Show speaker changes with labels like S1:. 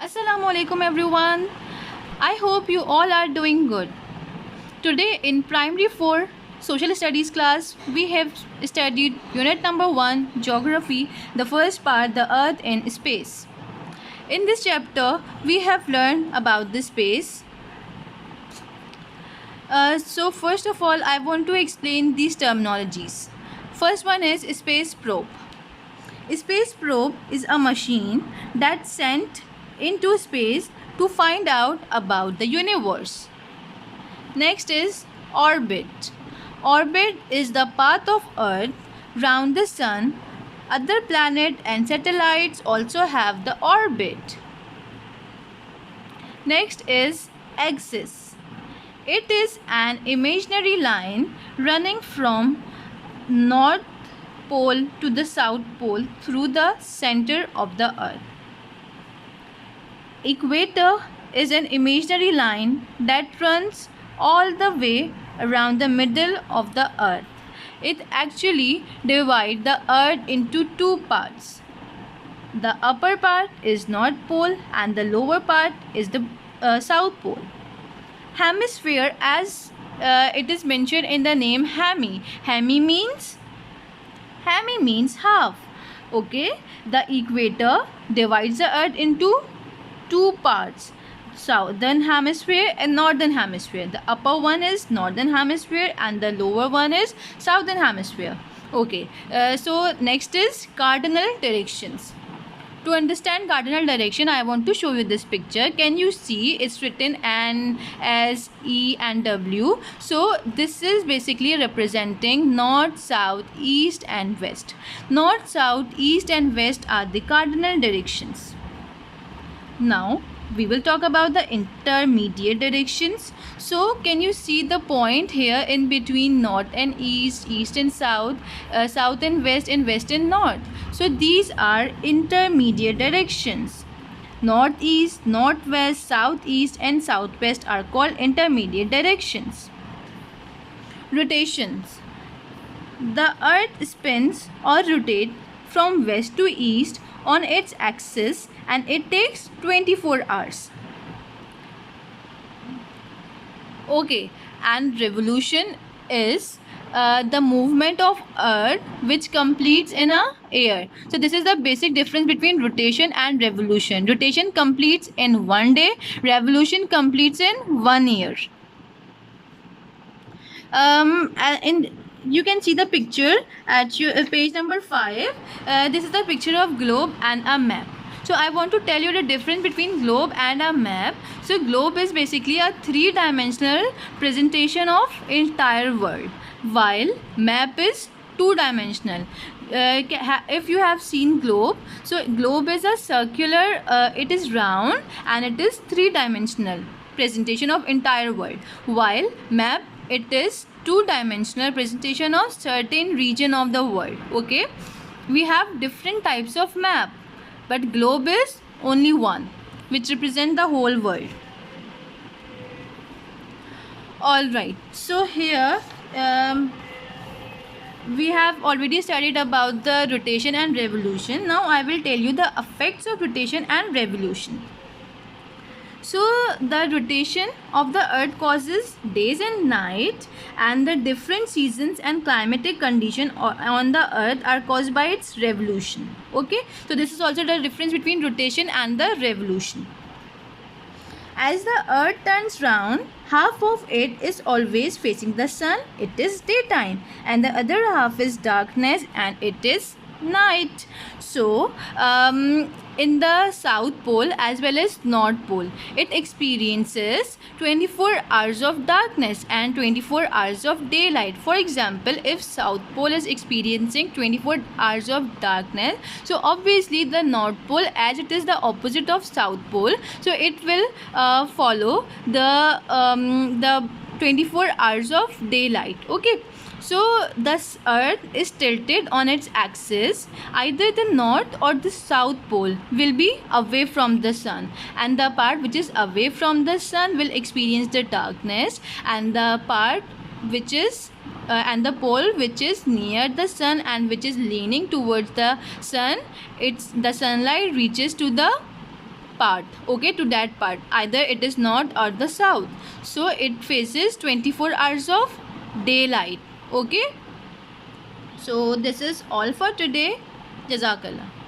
S1: Assalamu alaikum everyone. I hope you all are doing good. Today in primary 4 social studies class we have studied unit number 1 geography, the first part, the earth and space. In this chapter we have learned about the space. So first of all I want to explain these terminologies. First one is space probe. Space probe is a machine that's sent into space to find out about the universe. Next is orbit. Orbit is the path of Earth round the sun. Other planets and satellites also have the orbit. Next is axis. It is an imaginary line running from North Pole to the South Pole through the center of the Earth. Equator is an imaginary line that runs all the way around the middle of the Earth. It actually divides the Earth into two parts. The upper part is North Pole and the lower part is the South Pole. Hemisphere, as it is mentioned in the name hemi. Hemi means half. Okay, the equator divides the Earth into two parts, southern hemisphere and northern hemisphere. The upper one is northern hemisphere and the lower one is southern hemisphere. Okay, so next is cardinal directions. To understand cardinal direction, I want to show you this picture. Can you see it's written N, S, E and W? So this is basically representing north, south, east and west. North, south, east and west are the cardinal directions. Now we will talk about the intermediate directions. So can you see the point here in between north and east, east and south, south and west and north? So these are intermediate directions. Northeast, northwest, southeast and southwest are called intermediate directions. Rotations. The earth spins or rotates from west to east on its axis and it takes 24 hours. Okay, and revolution is the movement of earth which completes in a year. So this is the basic difference between rotation and revolution. Rotation completes in 1 day, revolution completes in 1 year. And you can see the picture at page number 5. This is the picture of globe and a map. So I want to tell you the difference between globe and a map. So globe is basically a three-dimensional presentation of entire world, while map is two-dimensional. If you have seen globe, so globe is a circular, it is round and it is three-dimensional presentation of entire world, while map, it is two-dimensional presentation of certain region of the world. Okay, we have different types of map, but globe is only one which represent the whole world. All right, so here we have already studied about the rotation and revolution. Now I will tell you the effects of rotation and revolution. So the rotation of the earth causes days and night, and the different seasons and climatic condition on the earth are caused by its revolution. Okay, so this is also the difference between rotation and the revolution. As the earth turns round, half of it is always facing the sun, it is daytime, and the other half is darkness and it is night. So in the South Pole as well as North Pole, it experiences 24 hours of darkness and 24 hours of daylight. For example, if South Pole is experiencing 24 hours of darkness, so obviously the North Pole, as it is the opposite of South Pole, so it will follow the 24 hours of daylight. Okay, so thus earth is tilted on its axis. Either the north or the south pole will be away from the sun, and the part which is away from the sun will experience the darkness, and the part which is and the pole which is near the sun and which is leaning towards the sun, the sunlight reaches to the part, okay, to that part, either it is north or the south. So it faces 24 hours of daylight. Okay, so this is all for today. Jazakallah.